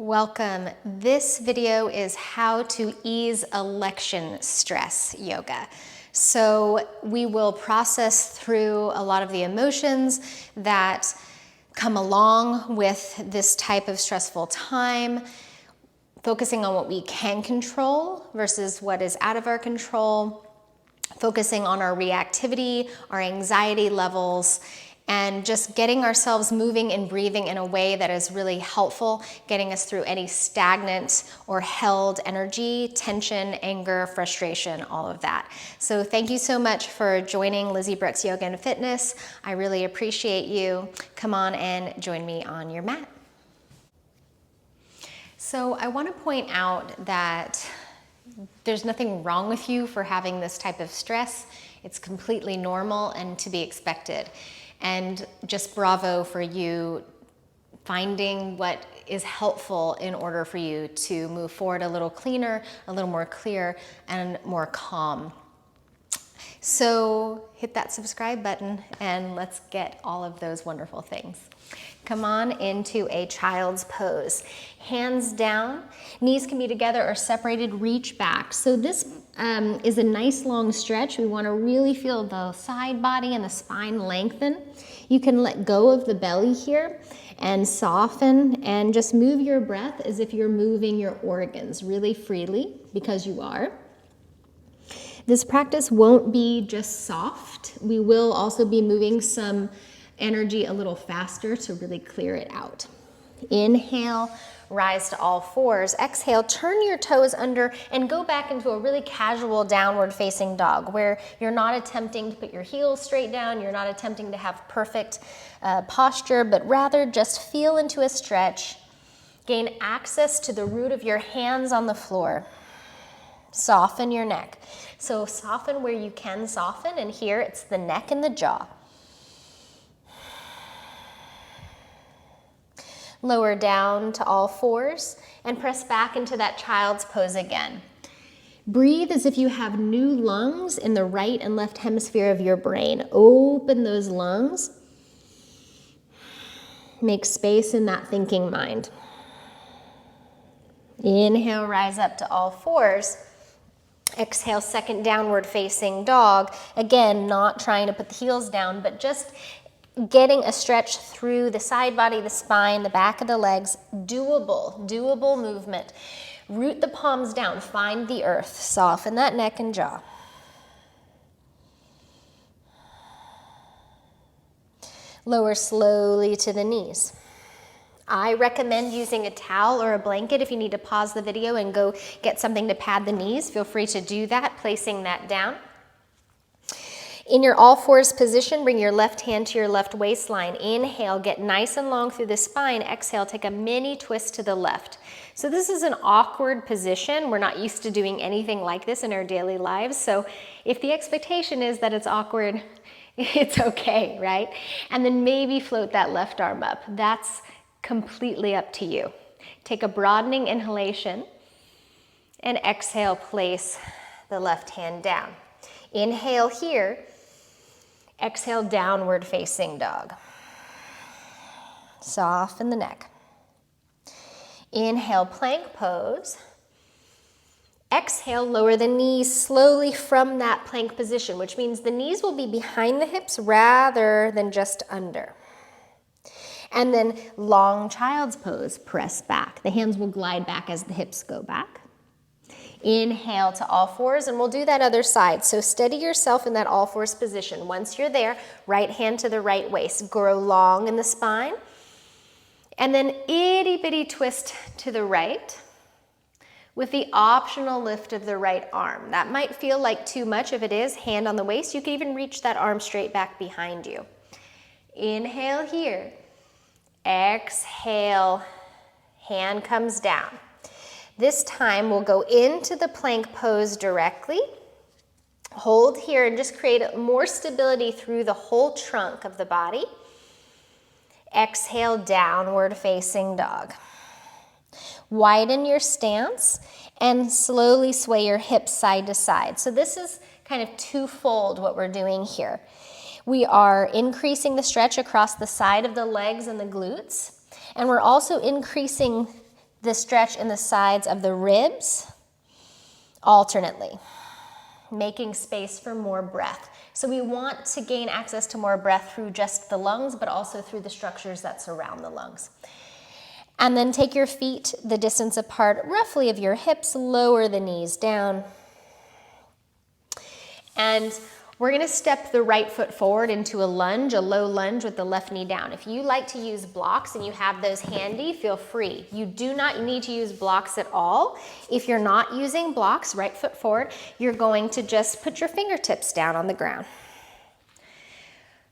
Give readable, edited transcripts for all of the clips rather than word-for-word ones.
Welcome. This video is how to ease election stress yoga. So we will process through a lot of the emotions that come along with this type of stressful time, focusing on what we can control versus what is out of our control, focusing on our reactivity, our anxiety levels, and just getting ourselves moving and breathing in a way that is really helpful, getting us through any stagnant or held energy, tension, anger, frustration, all of that. So thank you so much for joining Lizzie Brooks Yoga and Fitness. I really appreciate you. Come on and join me on your mat. So I want to point out that there's nothing wrong with you for having this type of stress. It's completely normal and to be expected. And just bravo for you finding what is helpful in order for you to move forward a little cleaner, a little more clear, and more calm. So hit that subscribe button and let's get all of those wonderful things. Come on into a child's pose. Hands down, knees can be together or separated, reach back. So this is a nice long stretch. We want to really feel the side body and the spine lengthen. You can let go of the belly here and soften and just move your breath as if you're moving your organs really freely, because you are. This practice won't be just soft. We will also be moving some energy a little faster to really clear it out. Inhale, rise to all fours. Exhale, turn your toes under and go back into a really casual downward facing dog where you're not attempting to put your heels straight down, you're not attempting to have perfect posture, but rather just feel into a stretch, gain access to the root of your hands on the floor. Soften your neck. So soften where you can soften, and here it's the neck and the jaw. Lower down to all fours and press back into that child's pose again. Breathe as if you have new lungs in the right and left hemisphere of your brain. Open those lungs. Make space in that thinking mind. Inhale, rise up to all fours. Exhale, second downward facing dog. Again, not trying to put the heels down, but just getting a stretch through the side body, the spine, the back of the legs. Doable movement. Root the palms down, find the earth. Soften that neck and jaw. Lower slowly to the knees. I recommend using a towel or a blanket. If you need to pause the video and go get something to pad the knees, feel free to do that, placing that down. In your all fours position, bring your left hand to your left waistline. Inhale, get nice and long through the spine. Exhale, take a mini twist to the left. So this is an awkward position. We're not used to doing anything like this in our daily lives. So if the expectation is that it's awkward, it's okay, right? And then maybe float that left arm up. That's completely up to you. Take a broadening inhalation and exhale, place the left hand down. Inhale here. Exhale, downward facing dog. Soften the neck. Inhale, plank pose. Exhale, lower the knees slowly from that plank position, which means the knees will be behind the hips rather than just under. And then long child's pose, press back. The hands will glide back as the hips go back. Inhale to all fours, and we'll do that other side. So steady yourself in that all fours position. Once you're there, right hand to the right waist. Grow long in the spine. And then itty bitty twist to the right with the optional lift of the right arm. That might feel like too much. If it is, hand on the waist. You can even reach that arm straight back behind you. Inhale here. Exhale, hand comes down. This time we'll go into the plank pose directly. Hold here and just create more stability through the whole trunk of the body. Exhale, downward facing dog. Widen your stance and slowly sway your hips side to side. So this is kind of twofold what we're doing here. We are increasing the stretch across the side of the legs and the glutes, and we're also increasing the stretch in the sides of the ribs alternately, making space for more breath. So we want to gain access to more breath through just the lungs, but also through the structures that surround the lungs. And then take your feet the distance apart, roughly of your hips, lower the knees down. And we're gonna step the right foot forward into a lunge, a low lunge with the left knee down. If you like to use blocks and you have those handy, feel free. You do not need to use blocks at all. If you're not using blocks, right foot forward, you're going to just put your fingertips down on the ground.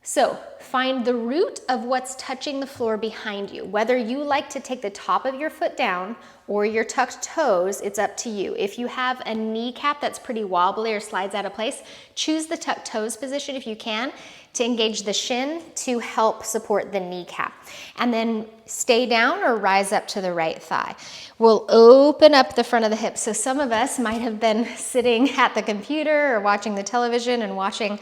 So find the root of what's touching the floor behind you. Whether you like to take the top of your foot down or your tucked toes, it's up to you. If you have a kneecap that's pretty wobbly or slides out of place, choose the tucked toes position if you can to engage the shin to help support the kneecap. And then stay down or rise up to the right thigh. We'll open up the front of the hips. So some of us might have been sitting at the computer or watching the television and watching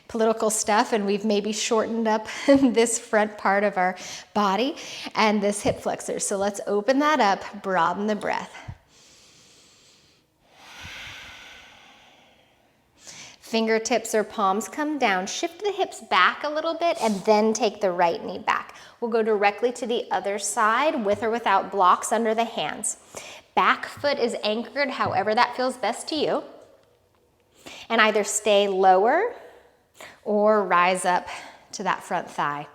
political stuff, and we've maybe shortened up this front part of our body and this hip flexor. So let's open that up, broaden the breath. Fingertips or palms come down, shift the hips back a little bit, and then take the right knee back. We'll go directly to the other side with or without blocks under the hands. Back foot is anchored however that feels best to you. And either stay lower or rise up to that front thigh.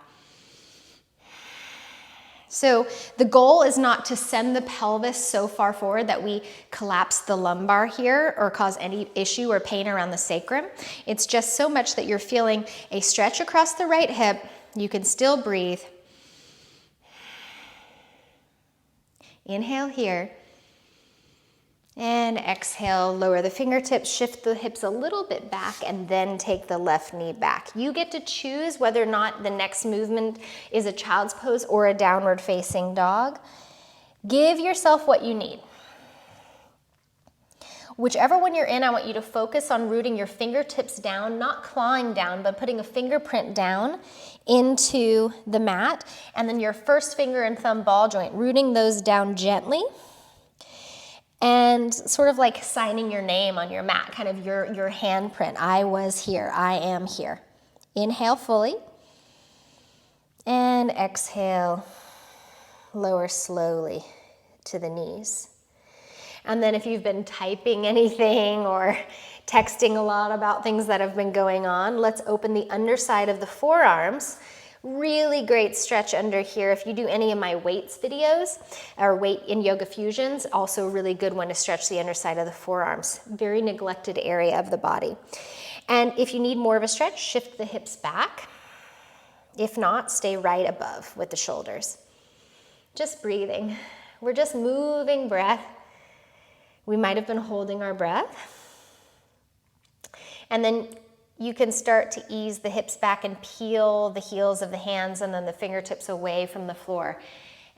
So the goal is not to send the pelvis so far forward that we collapse the lumbar here or cause any issue or pain around the sacrum. It's just so much that you're feeling a stretch across the right hip. You can still breathe. Inhale here. And exhale, lower the fingertips, shift the hips a little bit back, and then take the left knee back. You get to choose whether or not the next movement is a child's pose or a downward facing dog. Give yourself what you need. Whichever one you're in, I want you to focus on rooting your fingertips down, not clawing down, but putting a fingerprint down into the mat, and then your first finger and thumb ball joint, rooting those down gently. And sort of like signing your name on your mat, kind of your handprint. I was here, I am here. Inhale fully. And exhale, lower slowly to the knees. And then if you've been typing anything or texting a lot about things that have been going on, let's open the underside of the forearms. Really great stretch under here. If you do any of my weights videos or weight in yoga fusions, also a really good one to stretch the underside of the forearms. Very neglected area of the body. And if you need more of a stretch, shift the hips back. If not, stay right above with the shoulders. Just breathing. We're just moving breath. We might have been holding our breath. And then you can start to ease the hips back and peel the heels of the hands and then the fingertips away from the floor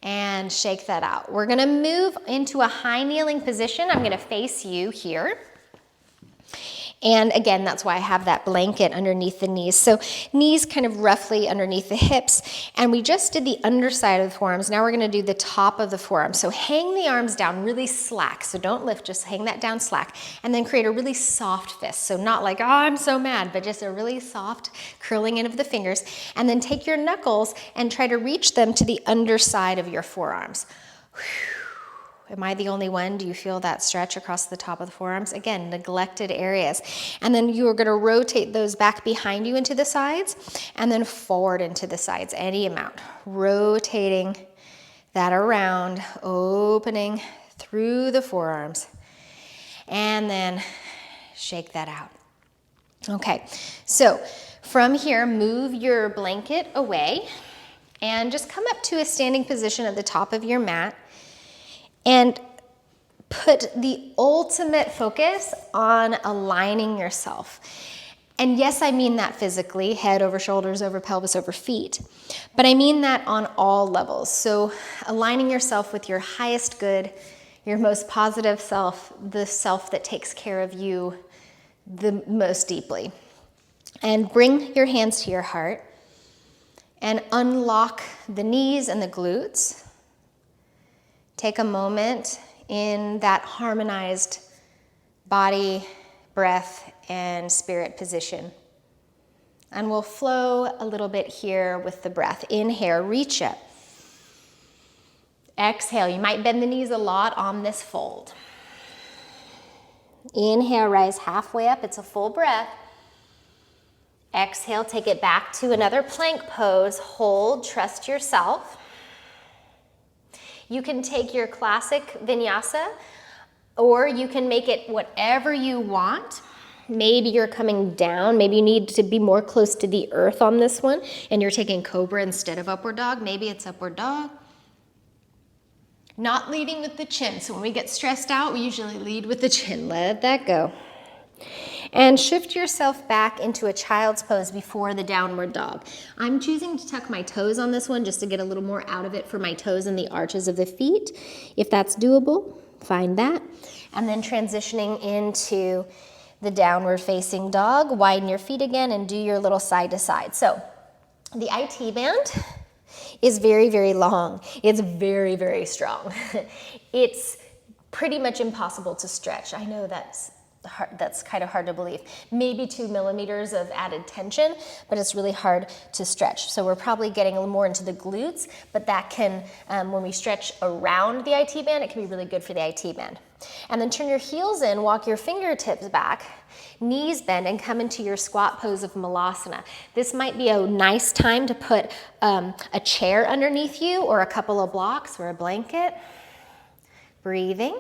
and shake that out. We're gonna move into a high kneeling position. I'm gonna face you here. And again, that's why I have that blanket underneath the knees. So knees kind of roughly underneath the hips. And we just did the underside of the forearms. Now we're gonna do the top of the forearm. So hang the arms down really slack. So don't lift, just hang that down slack. And then create a really soft fist. So not like, oh, I'm so mad, but just a really soft curling in of the fingers. And then take your knuckles and try to reach them to the underside of your forearms. Am I the only one? Do you feel that stretch across the top of the forearms? Again, neglected areas. And then you are going to rotate those back behind you into the sides and then forward into the sides, any amount. Rotating that around, opening through the forearms. And then shake that out. Okay, so from here, move your blanket away and just come up to a standing position at the top of your mat. And put the ultimate focus on aligning yourself. And yes, I mean that physically, head over shoulders, over pelvis, over feet. But I mean that on all levels. So aligning yourself with your highest good, your most positive self, the self that takes care of you the most deeply. And bring your hands to your heart and unlock the knees and the glutes. Take a moment in that harmonized body, breath, and spirit position. And we'll flow a little bit here with the breath. Inhale, reach up. Exhale, you might bend the knees a lot on this fold. Inhale, rise halfway up, it's a full breath. Exhale, take it back to another plank pose. Hold, trust yourself. You can take your classic vinyasa, or you can make it whatever you want. Maybe you're coming down, maybe you need to be more close to the earth on this one, and you're taking cobra instead of upward dog. Maybe it's upward dog. Not leading with the chin. So when we get stressed out, we usually lead with the chin. Let that go. And shift yourself back into a child's pose before the downward dog. I'm choosing to tuck my toes on this one just to get a little more out of it for my toes and the arches of the feet. If that's doable, find that. And then transitioning into the downward facing dog. Widen your feet again and do your little side to side. So the IT band is very, very long. It's very, very strong. It's pretty much impossible to stretch. I know that's kind of hard to believe. Maybe 2 millimeters of added tension, but it's really hard to stretch. So we're probably getting a little more into the glutes, but that can, when we stretch around the IT band, it can be really good for the IT band. And then turn your heels in, walk your fingertips back, knees bend, and come into your squat pose of malasana. This might be a nice time to put a chair underneath you or a couple of blocks or a blanket. Breathing.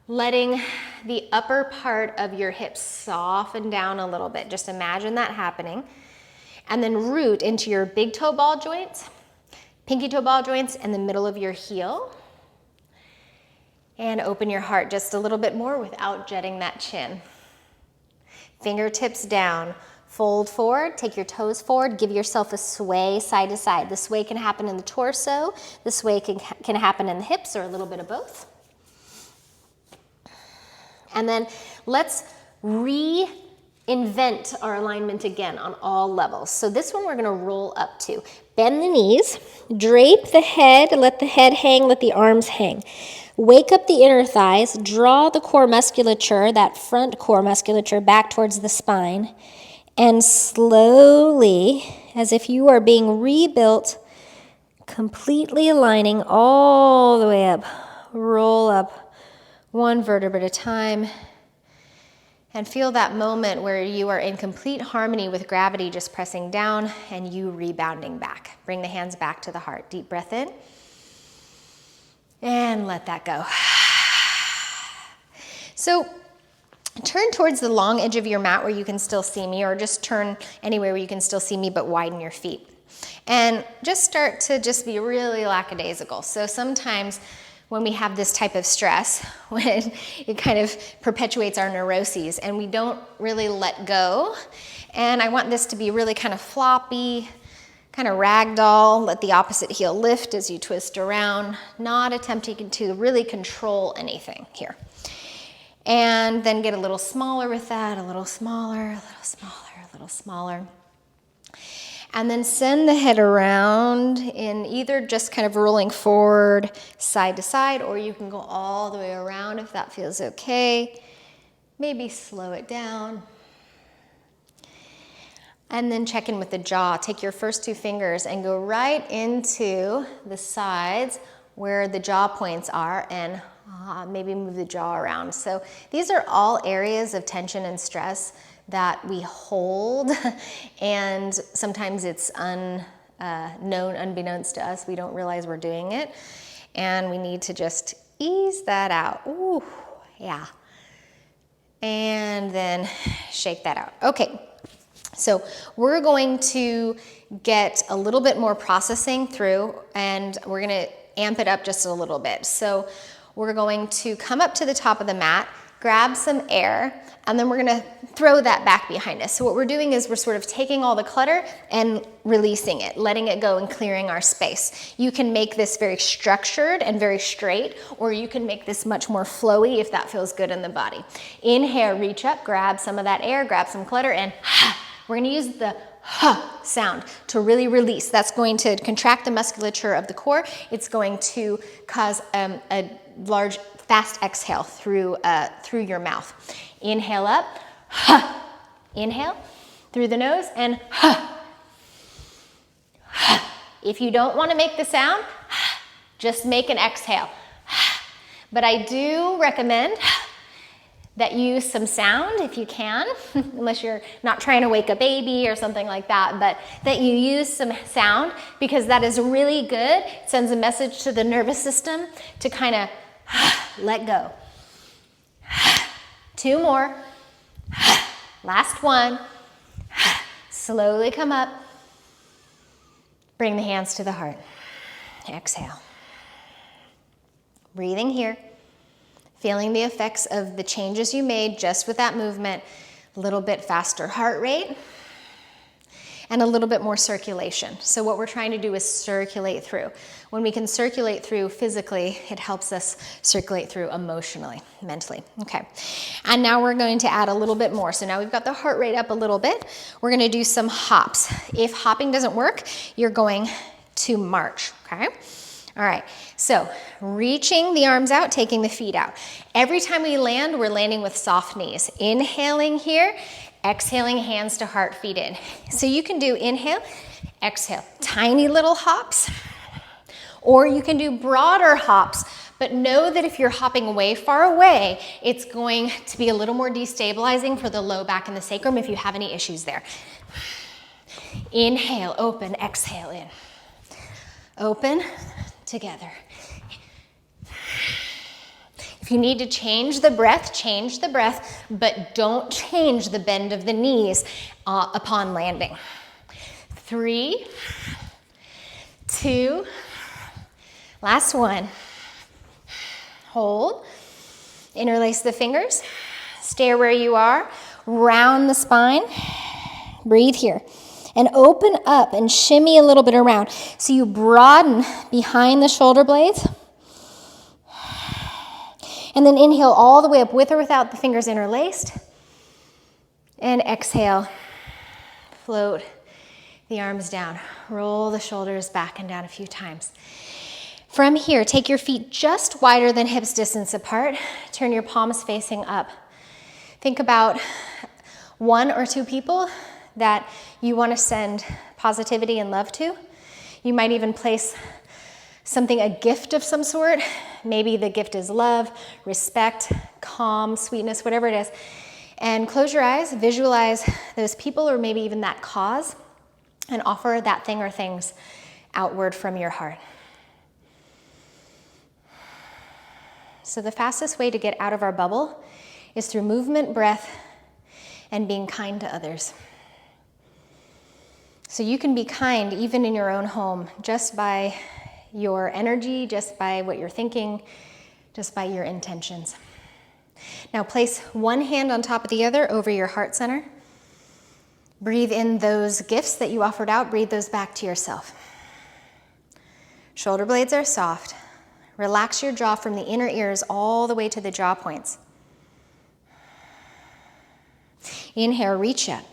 Letting the upper part of your hips soften down a little bit. Just imagine that happening. And then root into your big toe ball joints, pinky toe ball joints, and the middle of your heel. And open your heart just a little bit more without jetting that chin. Fingertips down, fold forward, take your toes forward, give yourself a sway side to side. The sway can happen in the torso, the sway can happen in the hips, or a little bit of both. And then let's reinvent our alignment again on all levels. So this one we're gonna roll up to. Bend the knees, drape the head, let the head hang, let the arms hang. Wake up the inner thighs, draw the core musculature, that front core musculature, back towards the spine, and slowly, as if you are being rebuilt, completely aligning all the way up. Roll up one vertebra at a time, and feel that moment where you are in complete harmony with gravity just pressing down and you rebounding back. Bring the hands back to the heart. Deep breath in. And let that go. So turn towards the long edge of your mat where you can still see me, or just turn anywhere where you can still see me but widen your feet. And just start to just be really lackadaisical. So sometimes when we have this type of stress, when it kind of perpetuates our neuroses and we don't really let go, and I want this to be really kind of floppy, kind of ragdoll, let the opposite heel lift as you twist around, not attempting to really control anything here. And then get a little smaller with that, a little smaller, a little smaller, a little smaller. And then send the head around in either just kind of rolling forward, side to side, or you can go all the way around if that feels okay. Maybe slow it down. And then check in with the jaw. Take your first 2 fingers and go right into the sides where the jaw points are, and maybe move the jaw around. So these are all areas of tension and stress that we hold, and sometimes it's unknown, unbeknownst to us. We don't realize we're doing it, and we need to just ease that out. Ooh, yeah. And then shake that out. Okay. So we're going to get a little bit more processing through, and we're going to amp it up just a little bit. So we're going to come up to the top of the mat, grab some air, and then we're going to throw that back behind us. So what we're doing is we're sort of taking all the clutter and releasing it, letting it go and clearing our space. You can make this very structured and very straight, or you can make this much more flowy if that feels good in the body. Inhale, reach up, grab some of that air, grab some clutter, and we're going to use the sound to really release. That's going to contract the musculature of the core. It's going to cause a large, fast exhale through your mouth. Inhale up, inhale through the nose, and if you don't want to make the sound, just make an exhale. But I do recommend that you use some sound if you can, unless you're not trying to wake a baby or something like that, but that you use some sound, because that is really good. It sends a message to the nervous system to kind of let go. 2 more. Last one. Slowly come up. Bring the hands to the heart. Exhale. Breathing here. Feeling the effects of the changes you made just with that movement. A little bit faster heart rate and a little bit more circulation. So what we're trying to do is circulate through. When we can circulate through physically, it helps us circulate through emotionally, mentally. Okay. And now we're going to add a little bit more. So now we've got the heart rate up a little bit. We're going to do some hops. If hopping doesn't work, you're going to march, okay? All right, so reaching the arms out, taking the feet out. Every time we land, we're landing with soft knees. Inhaling here, exhaling, hands to heart, feet in. So you can do inhale, exhale, tiny little hops, or you can do broader hops, but know that if you're hopping way far away, it's going to be a little more destabilizing for the low back and the sacrum if you have any issues there. Inhale, open, exhale in. Open, together. If you need to change the breath, but don't change the bend of the knees upon landing. 3, 2, last one. Hold, interlace the fingers, stay where you are, round the spine, breathe here. And open up and shimmy a little bit around. So you broaden behind the shoulder blades. And then inhale all the way up with or without the fingers interlaced. And exhale, float the arms down. Roll the shoulders back and down a few times. From here, take your feet just wider than hips distance apart. Turn your palms facing up. Think about 1 or 2 people that you want to send positivity and love to. You might even place something, a gift of some sort. Maybe the gift is love, respect, calm, sweetness, whatever it is. And close your eyes, visualize those people or maybe even that cause, and offer that thing or things outward from your heart. So the fastest way to get out of our bubble is through movement, breath, and being kind to others. So you can be kind even in your own home, just by your energy, just by what you're thinking, just by your intentions. Now place one hand on top of the other over your heart center. Breathe in those gifts that you offered out, breathe those back to yourself. Shoulder blades are soft. Relax your jaw from the inner ears all the way to the jaw points. Inhale, reach up.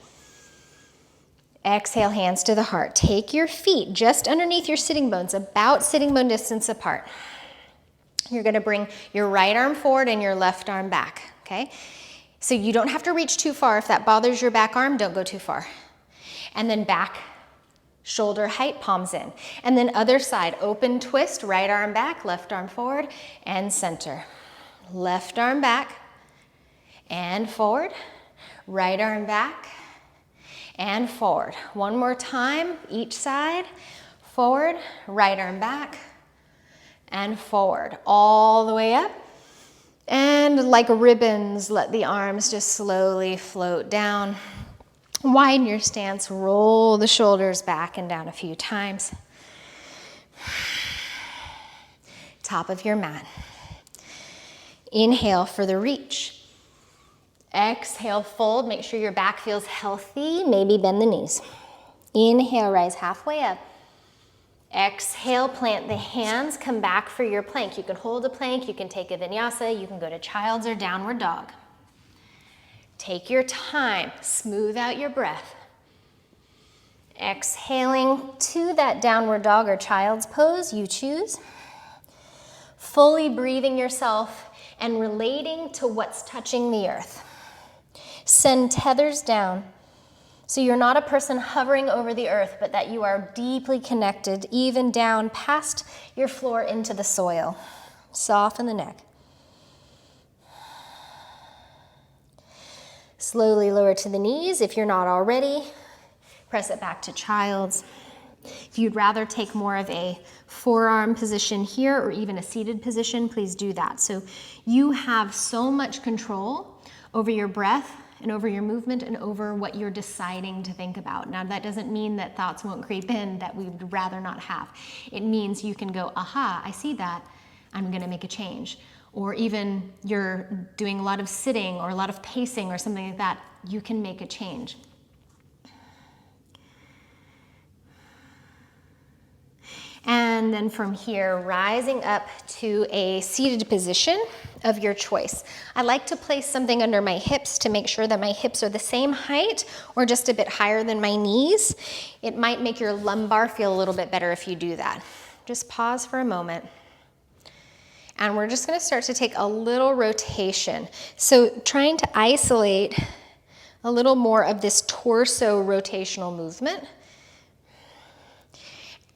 Exhale, hands to the heart. Take your feet just underneath your sitting bones, about sitting bone distance apart. You're going to bring your right arm forward and your left arm back, okay? So you don't have to reach too far. If that bothers your back arm, don't go too far. And then back, shoulder height, palms in. And then other side, open twist, right arm back, left arm forward, and center. Left arm back, and forward, right arm back, and forward. One more time, each side, forward, right arm back, and forward, all the way up. And like ribbons, let the arms just slowly float down. Widen your stance, roll the shoulders back and down a few times. Top of your mat. Inhale for the reach. Exhale, fold. Make sure your back feels healthy. Maybe bend the knees. Inhale, rise halfway up. Exhale, plant the hands. Come back for your plank. You can hold a plank. You can take a vinyasa. You can go to child's or downward dog. Take your time. Smooth out your breath. Exhaling to that downward dog or child's pose, you choose. Fully breathing yourself and relating to what's touching the earth. Send tethers down. So you're not a person hovering over the earth, but that you are deeply connected, even down past your floor into the soil. Soften the neck. Slowly lower to the knees. If you're not already, press it back to child's. If you'd rather take more of a forearm position here or even a seated position, please do that. So you have so much control over your breath and over your movement and over what you're deciding to think about. Now, that doesn't mean that thoughts won't creep in that we'd rather not have. It means you can go, aha, I see that, I'm gonna make a change. Or even you're doing a lot of sitting or a lot of pacing or something like that, you can make a change. And then from here, rising up to a seated position of your choice. I like to place something under my hips to make sure that my hips are the same height or just a bit higher than my knees. It might make your lumbar feel a little bit better if you do that. Just pause for a moment. And we're just gonna start to take a little rotation. So trying to isolate a little more of this torso rotational movement.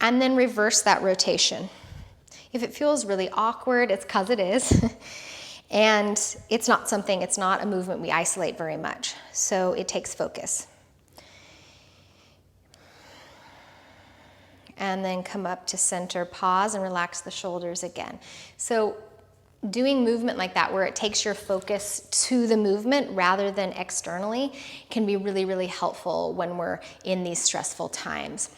And then reverse that rotation. If it feels really awkward, it's because it is. And it's not a movement we isolate very much. So it takes focus. And then come up to center, pause and relax the shoulders again. So doing movement like that where it takes your focus to the movement rather than externally can be really, really helpful when we're in these stressful times.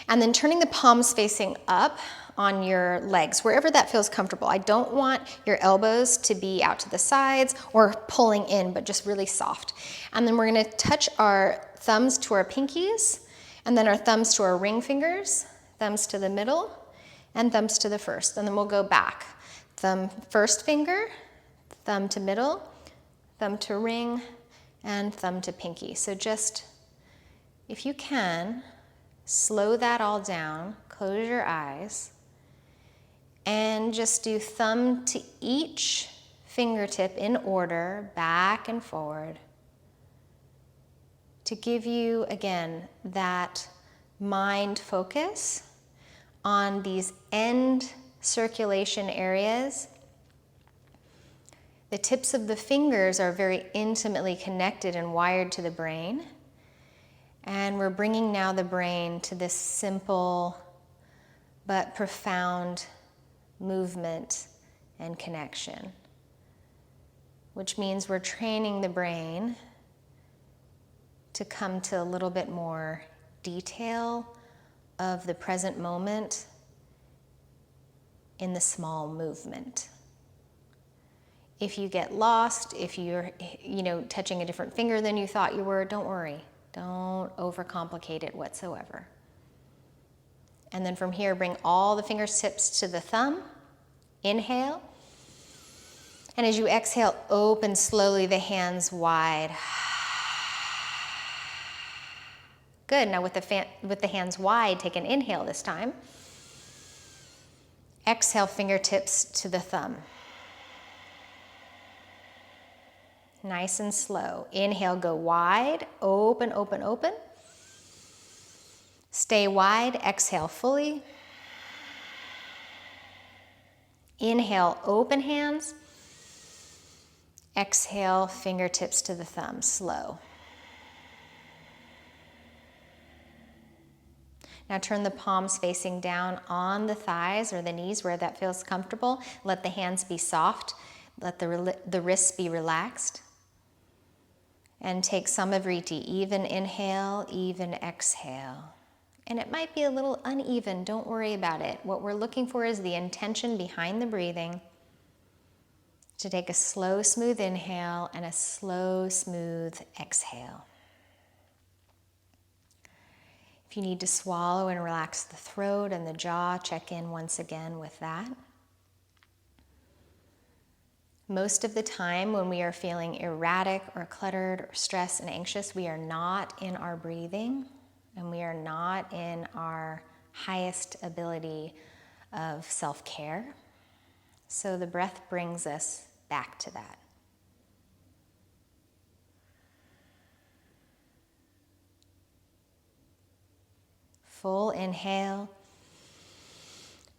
And then turning the palms facing up on your legs, wherever that feels comfortable. I don't want your elbows to be out to the sides or pulling in, but just really soft. And then we're gonna touch our thumbs to our pinkies, and then our thumbs to our ring fingers, thumbs to the middle, and thumbs to the first. And then we'll go back. Thumb first finger, thumb to middle, thumb to ring, and thumb to pinky. So just, if you can, slow that all down, close your eyes, and just do thumb to each fingertip in order, back and forward, to give you, again, that mind focus on these end circulation areas. The tips of the fingers are very intimately connected and wired to the brain. And we're bringing now the brain to this simple but profound movement and connection, which means we're training the brain to come to a little bit more detail of the present moment in the small movement. If you get lost, if you're touching a different finger than you thought you were, don't worry. Don't overcomplicate it whatsoever. And then from here, bring all the fingertips to the thumb. Inhale. And as you exhale, open slowly the hands wide. Good. Now with the hands wide, take an inhale this time. Exhale, fingertips to the thumb. Nice and slow. Inhale, go wide, open, open, open. Stay wide, exhale fully. Inhale, open hands. Exhale, fingertips to the thumb, slow. Now turn the palms facing down on the thighs or the knees where that feels comfortable. Let the hands be soft. Let the wrists be relaxed. And take Samavriti, even inhale, even exhale. And it might be a little uneven, don't worry about it. What we're looking for is the intention behind the breathing. To take a slow, smooth inhale and a slow, smooth exhale. If you need to swallow and relax the throat and the jaw, check in once again with that. Most of the time when we are feeling erratic or cluttered or stressed and anxious, we are not in our breathing and we are not in our highest ability of self-care. So the breath brings us back to that. Full inhale,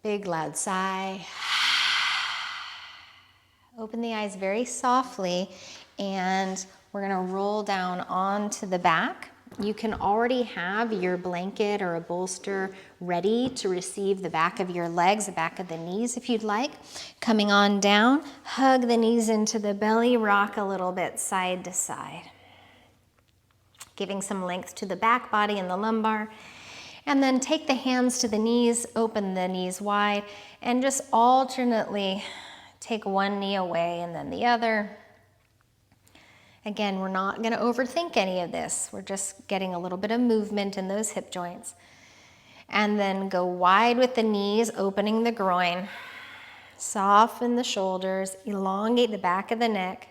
big loud sigh. Open the eyes very softly, and we're gonna roll down onto the back. You can already have your blanket or a bolster ready to receive the back of your legs, the back of the knees if you'd like. Coming on down, hug the knees into the belly, rock a little bit side to side. Giving some length to the back body and the lumbar. And then take the hands to the knees, open the knees wide, and just alternately take one knee away and then the other. Again, we're not going to overthink any of this. We're just getting a little bit of movement in those hip joints. And then go wide with the knees, opening the groin. Soften the shoulders, elongate the back of the neck.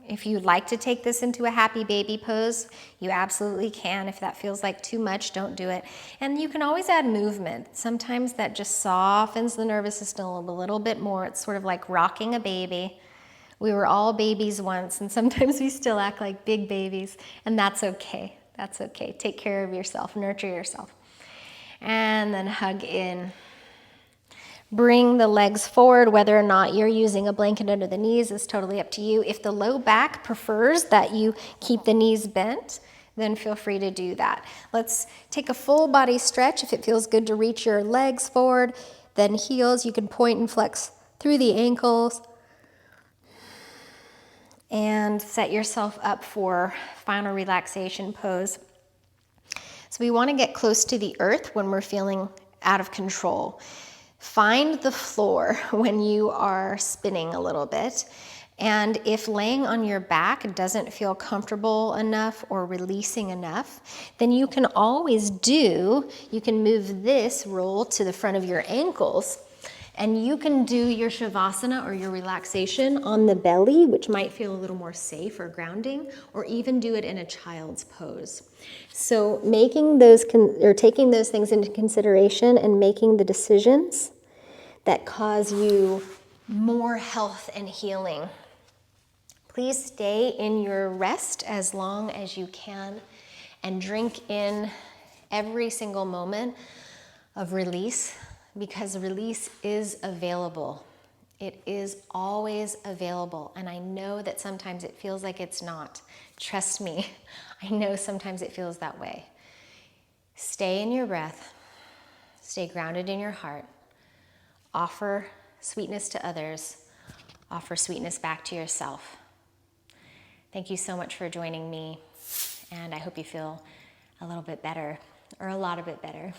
If you'd like to take this into a happy baby pose, you absolutely can. If that feels like too much, don't do it. And you can always add movement. Sometimes that just softens the nervous system a little bit more. It's sort of like rocking a baby. We were all babies once, and sometimes we still act like big babies, and that's okay. That's okay. Take care of yourself, nurture yourself. And then hug in. Bring the legs forward. Whether or not you're using a blanket under the knees is totally up to you. If the low back prefers that you keep the knees bent, then feel free to do that. Let's take a full body stretch. If it feels good to reach your legs forward, then heels, you can point and flex through the ankles. And set yourself up for final relaxation pose. So we want to get close to the earth when we're feeling out of control. Find the floor when you are spinning a little bit. And if laying on your back doesn't feel comfortable enough or releasing enough, then you can always you can move this roll to the front of your ankles, and you can do your shavasana or your relaxation on the belly, which might feel a little more safe or grounding, or even do it in a child's pose. So taking those things into consideration and making the decisions that cause you more health and healing. Please stay in your rest as long as you can and drink in every single moment of release, because release is available. It is always available. And I know that sometimes it feels like it's not. Trust me, I know sometimes it feels that way. Stay in your breath. Stay grounded in your heart. Offer sweetness to others. Offer sweetness back to yourself. Thank you so much for joining me, and I hope you feel a little bit better, or a lot of it better.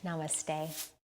Namaste.